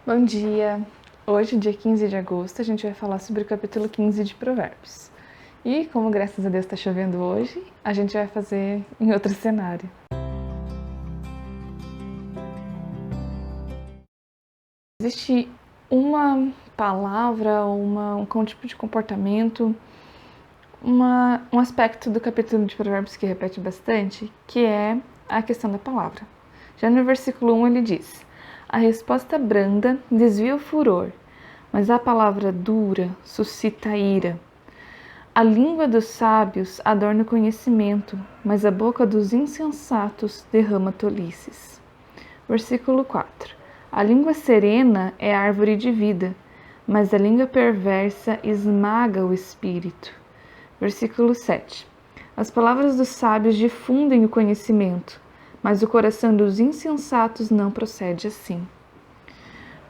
Bom dia! Hoje, dia 15 de agosto, a gente vai falar sobre o capítulo 15 de Provérbios. E como graças a Deus está chovendo hoje, a gente vai fazer em outro cenário. Existe uma palavra, um tipo de comportamento, um aspecto do capítulo de Provérbios que repete bastante, que é a questão da palavra. Já no versículo 1 ele diz: a resposta branda desvia o furor, mas a palavra dura suscita ira. A língua dos sábios adorna o conhecimento, mas a boca dos insensatos derrama tolices. Versículo 4. A língua serena é árvore de vida, mas a língua perversa esmaga o espírito. Versículo 7. As palavras dos sábios difundem o conhecimento, mas o coração dos insensatos não procede assim.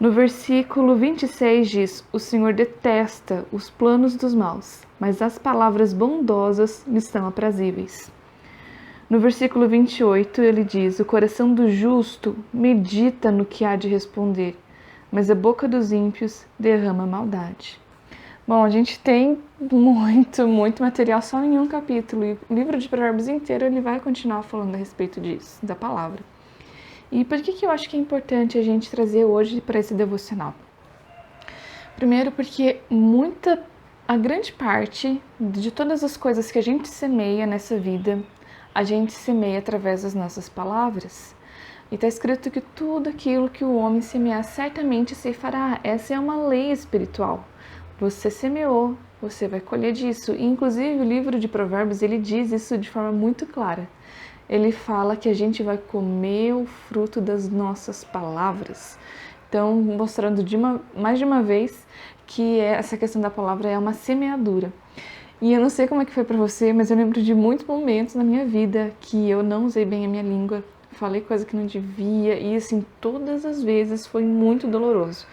No versículo 26 diz: o Senhor detesta os planos dos maus, mas as palavras bondosas lhe são aprazíveis. No versículo 28 ele diz: o coração do justo medita no que há de responder, mas a boca dos ímpios derrama maldade. Bom, a gente tem muito material só em um capítulo, e o livro de Provérbios inteiro ele vai continuar falando a respeito disso, da palavra. E por que eu acho que é importante a gente trazer hoje para esse devocional? Primeiro porque a grande parte de todas as coisas que a gente semeia nessa vida, a gente semeia através das nossas palavras. E está escrito que tudo aquilo que o homem semear certamente se fará. Essa é uma lei espiritual. Você semeou, você vai colher disso. E, inclusive, o livro de Provérbios, ele diz isso de forma muito clara. Ele fala que a gente vai comer o fruto das nossas palavras. Então, mostrando mais de uma vez que essa questão da palavra é uma semeadura. E eu não sei como é que foi para você, mas eu lembro de muitos momentos na minha vida que eu não usei bem a minha língua, falei coisa que não devia, e assim, todas as vezes foi muito doloroso.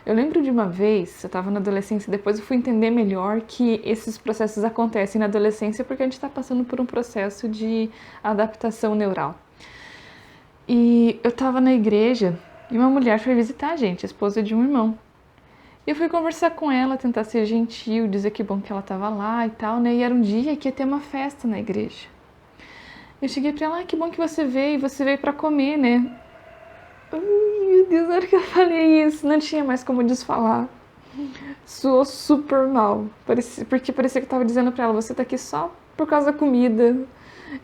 Eu lembro de uma vez, eu estava na adolescência, depois eu fui entender melhor que esses processos acontecem na adolescência porque a gente está passando por um processo de adaptação neural. E eu estava na igreja e uma mulher foi visitar a gente, a esposa de um irmão. E eu fui conversar com ela, tentar ser gentil, dizer que bom que ela estava lá e tal, né? E era um dia que ia ter uma festa na igreja. Eu cheguei pra ela: que bom que você veio para comer, né? Ai, meu Deus, na hora que eu falei isso, não tinha mais como desfalar. Soou super mal, porque parecia que eu tava dizendo pra ela: você tá aqui só por causa da comida.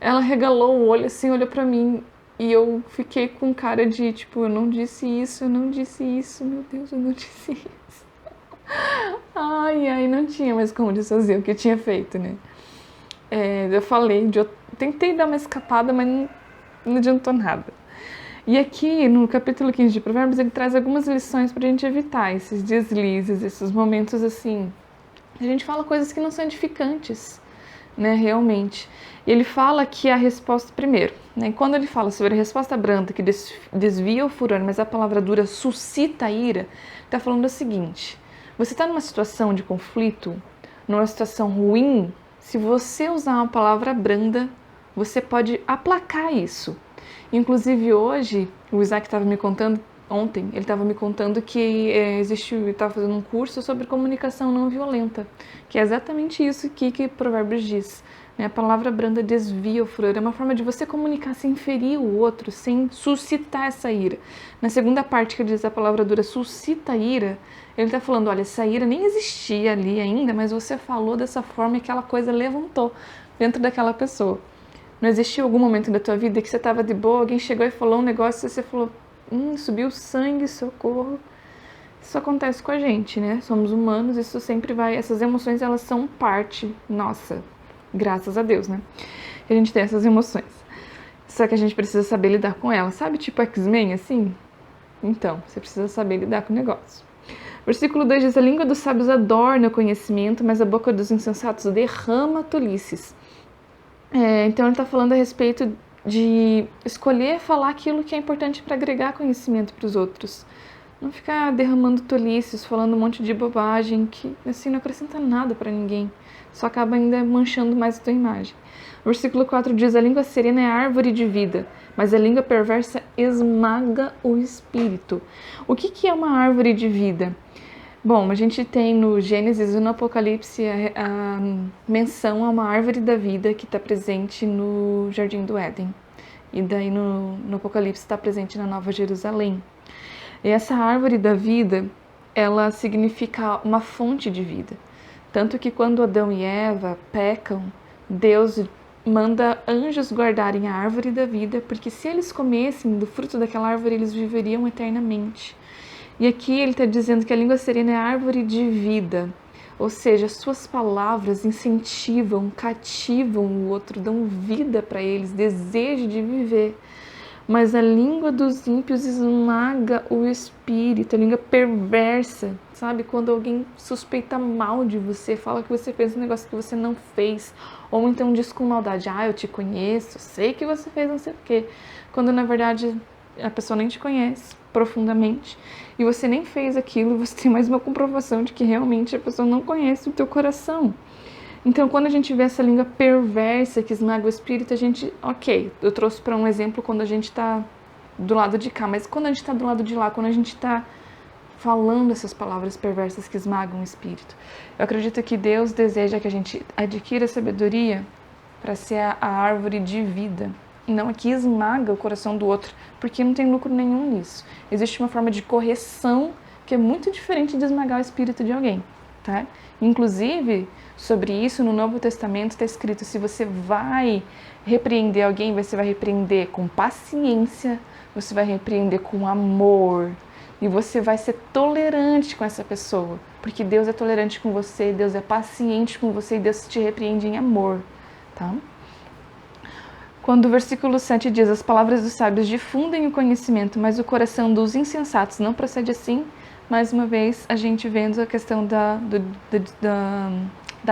Ela regalou o olho assim, olhou pra mim, e eu fiquei com cara de tipo, eu não disse isso, meu Deus, eu não disse isso. Ai, não tinha mais como desfazer o que eu tinha feito, né? Eu falei, eu tentei dar uma escapada, mas não adiantou nada. E aqui, no capítulo 15 de Provérbios, ele traz algumas lições pra gente evitar esses deslizes, esses momentos assim. A gente fala coisas que não são edificantes, né, realmente. E ele fala que a resposta, primeiro, né, quando ele fala sobre a resposta branda, que desvia o furor, mas a palavra dura suscita a ira, está falando o seguinte: você está numa situação de conflito, numa situação ruim, se você usar uma palavra branda, você pode aplacar isso. Inclusive hoje, o Isaac estava me contando, ontem, ele estava me contando que estava fazendo um curso sobre comunicação não violenta, que é exatamente isso que Provérbios diz. Né? A palavra branda desvia o furor, é uma forma de você comunicar sem ferir o outro, sem suscitar essa ira. Na segunda parte que ele diz a palavra dura suscita a ira, ele está falando: olha, essa ira nem existia ali ainda, mas você falou dessa forma e aquela coisa levantou dentro daquela pessoa. Não existiu algum momento da tua vida que você estava de boa, alguém chegou e falou um negócio e você falou: subiu sangue, socorro. Isso acontece com a gente, né? Somos humanos, isso sempre vai... Essas emoções, elas são parte nossa, graças a Deus, né? Que a gente tem essas emoções. Só que a gente precisa saber lidar com elas. Sabe, tipo X-Men, assim? Então, você precisa saber lidar com o negócio. Versículo 2 diz: a língua dos sábios adorna o conhecimento, mas a boca dos insensatos derrama tolices. Então ele está falando a respeito de escolher falar aquilo que é importante para agregar conhecimento para os outros. Não ficar derramando tolices, falando um monte de bobagem que assim não acrescenta nada para ninguém. Só acaba ainda manchando mais a tua imagem. O versículo 4 diz: a língua serena é árvore de vida, mas a língua perversa esmaga o espírito. O que é uma árvore de vida? Bom, a gente tem no Gênesis e no Apocalipse a menção a uma árvore da vida que está presente no Jardim do Éden. E daí no Apocalipse está presente na Nova Jerusalém. E essa árvore da vida, ela significa uma fonte de vida. Tanto que quando Adão e Eva pecam, Deus manda anjos guardarem a árvore da vida, porque se eles comessem do fruto daquela árvore, eles viveriam eternamente. E aqui ele está dizendo que a língua serena é a árvore de vida, ou seja, suas palavras incentivam, cativam o outro, dão vida para eles, desejo de viver. Mas a língua dos ímpios esmaga o espírito, a língua perversa, sabe? Quando alguém suspeita mal de você, fala que você fez um negócio que você não fez, ou então diz com maldade, eu te conheço, sei que você fez não sei o quê, quando na verdade a pessoa nem te conhece profundamente, e você nem fez aquilo, você tem mais uma comprovação de que realmente a pessoa não conhece o teu coração. Então, quando a gente vê essa língua perversa que esmaga o espírito, a gente, eu trouxe para um exemplo quando a gente está do lado de cá, mas quando a gente está do lado de lá, quando a gente está falando essas palavras perversas que esmagam o espírito, eu acredito que Deus deseja que a gente adquira sabedoria para ser a árvore de vida, e não a que esmaga o coração do outro, porque não tem lucro nenhum nisso. Existe uma forma de correção que é muito diferente de esmagar o espírito de alguém, tá? Inclusive, sobre isso, no Novo Testamento está escrito, se você vai repreender alguém, você vai repreender com paciência, você vai repreender com amor, e você vai ser tolerante com essa pessoa, porque Deus é tolerante com você, Deus é paciente com você, e Deus te repreende em amor, tá? Quando o versículo 7 diz, as palavras dos sábios difundem o conhecimento, mas o coração dos insensatos não procede assim, mais uma vez a gente vendo a questão da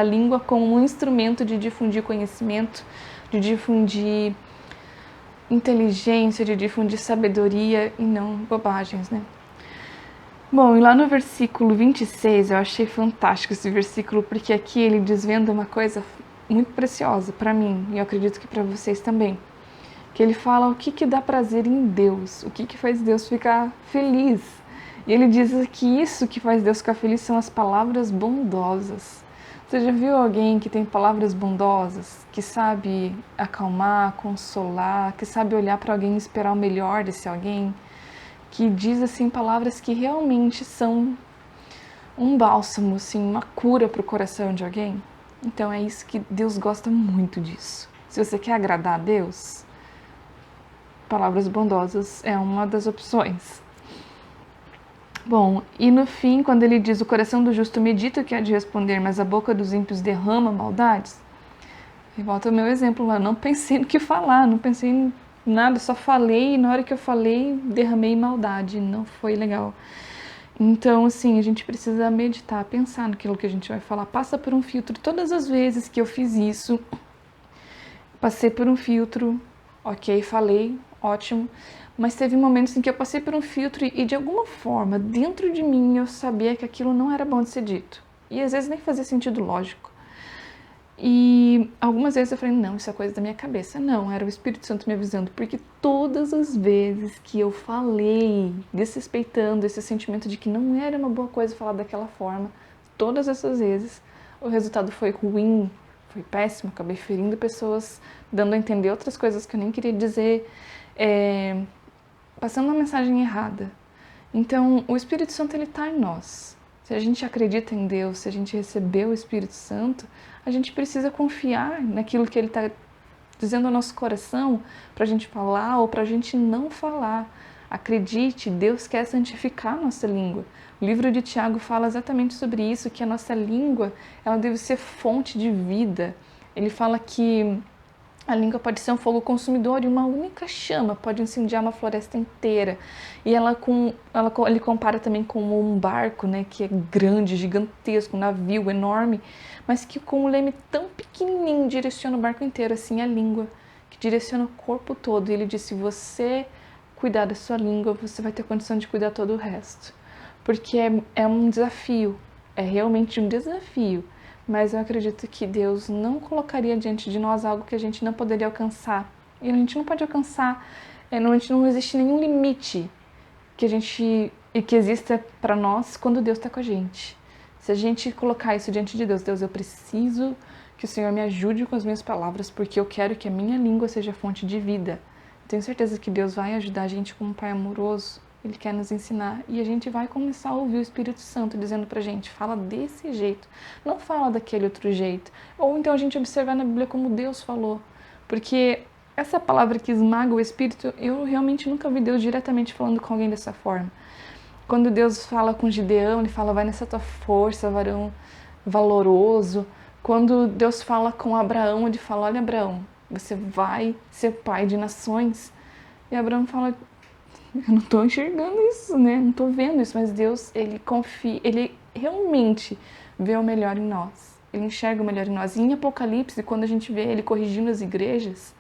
língua como um instrumento de difundir conhecimento, de difundir inteligência, de difundir sabedoria e não bobagens, né? Bom, e lá no versículo 26, eu achei fantástico esse versículo, porque aqui ele desvenda uma coisa muito preciosa para mim, e eu acredito que para vocês também, que ele fala o que dá prazer em Deus, o que faz Deus ficar feliz. E ele diz que isso que faz Deus ficar feliz são as palavras bondosas. Você já viu alguém que tem palavras bondosas, que sabe acalmar, consolar, que sabe olhar para alguém e esperar o melhor desse alguém? Que diz assim palavras que realmente são um bálsamo, assim, uma cura para o coração de alguém? Então é isso que Deus gosta muito disso. Se você quer agradar a Deus, palavras bondosas é uma das opções. Bom, e no fim, quando ele diz, o coração do justo medita o que há de responder, mas a boca dos ímpios derrama maldades, e volta ao meu exemplo lá, não pensei no que falar, não pensei em nada, só falei, e na hora que eu falei, derramei maldade, não foi legal. Então, assim, a gente precisa meditar, pensar naquilo que a gente vai falar, passa por um filtro. Todas as vezes que eu fiz isso, passei por um filtro, falei, ótimo, mas teve momentos em que eu passei por um filtro e de alguma forma, dentro de mim, eu sabia que aquilo não era bom de ser dito. E às vezes nem fazia sentido lógico. E algumas vezes eu falei, não, isso é coisa da minha cabeça. Não, era o Espírito Santo me avisando, porque todas as vezes que eu falei, desrespeitando esse sentimento de que não era uma boa coisa falar daquela forma, todas essas vezes o resultado foi ruim, foi péssimo, acabei ferindo pessoas, dando a entender outras coisas que eu nem queria dizer, passando uma mensagem errada. Então, o Espírito Santo, ele está em nós. Se a gente acredita em Deus, se a gente recebeu o Espírito Santo, a gente precisa confiar naquilo que ele está dizendo ao nosso coração para a gente falar ou para a gente não falar. Acredite, Deus quer santificar a nossa língua. O livro de Tiago fala exatamente sobre isso, que a nossa língua ela deve ser fonte de vida. Ele fala que a língua pode ser um fogo consumidor e uma única chama pode incendiar uma floresta inteira. E ele compara também com um barco, né, que é grande, gigantesco, um navio enorme, mas que com um leme tão pequenininho direciona o barco inteiro, assim a língua, que direciona o corpo todo. E ele diz, se você cuidar da sua língua, você vai ter condição de cuidar todo o resto. Porque é um desafio, é realmente um desafio. Mas eu acredito que Deus não colocaria diante de nós algo que a gente não poderia alcançar. E a gente não pode alcançar Normalmente não existe nenhum limite que exista para nós quando Deus está com a gente. Se a gente colocar isso diante de Deus, Deus, eu preciso que o Senhor me ajude com as minhas palavras, porque eu quero que a minha língua seja fonte de vida. Tenho certeza que Deus vai ajudar a gente como um Pai amoroso. Ele quer nos ensinar e a gente vai começar a ouvir o Espírito Santo dizendo pra gente, fala desse jeito, não fala daquele outro jeito. Ou então a gente observar na Bíblia como Deus falou. Porque essa palavra que esmaga o Espírito, eu realmente nunca vi Deus diretamente falando com alguém dessa forma. Quando Deus fala com Gideão, ele fala, vai nessa tua força, varão valoroso. Quando Deus fala com Abraão, ele fala, olha Abraão, você vai ser pai de nações. E Abraão fala, eu não estou enxergando isso, né? Não estou vendo isso, mas Deus, ele confia, ele realmente vê o melhor em nós. Ele enxerga o melhor em nós. E em Apocalipse, quando a gente vê ele corrigindo as igrejas,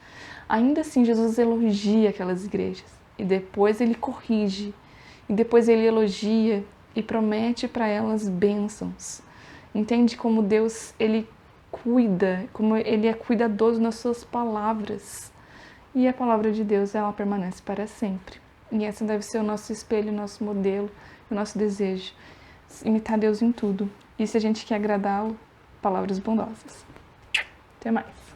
ainda assim Jesus elogia aquelas igrejas. E depois ele corrige. E depois ele elogia e promete para elas bênçãos. Entende como Deus, ele cuida, como ele é cuidadoso nas suas palavras. E a palavra de Deus, ela permanece para sempre. E esse deve ser o nosso espelho, o nosso modelo, o nosso desejo. Imitar Deus em tudo. E se a gente quer agradá-lo, palavras bondosas. Até mais.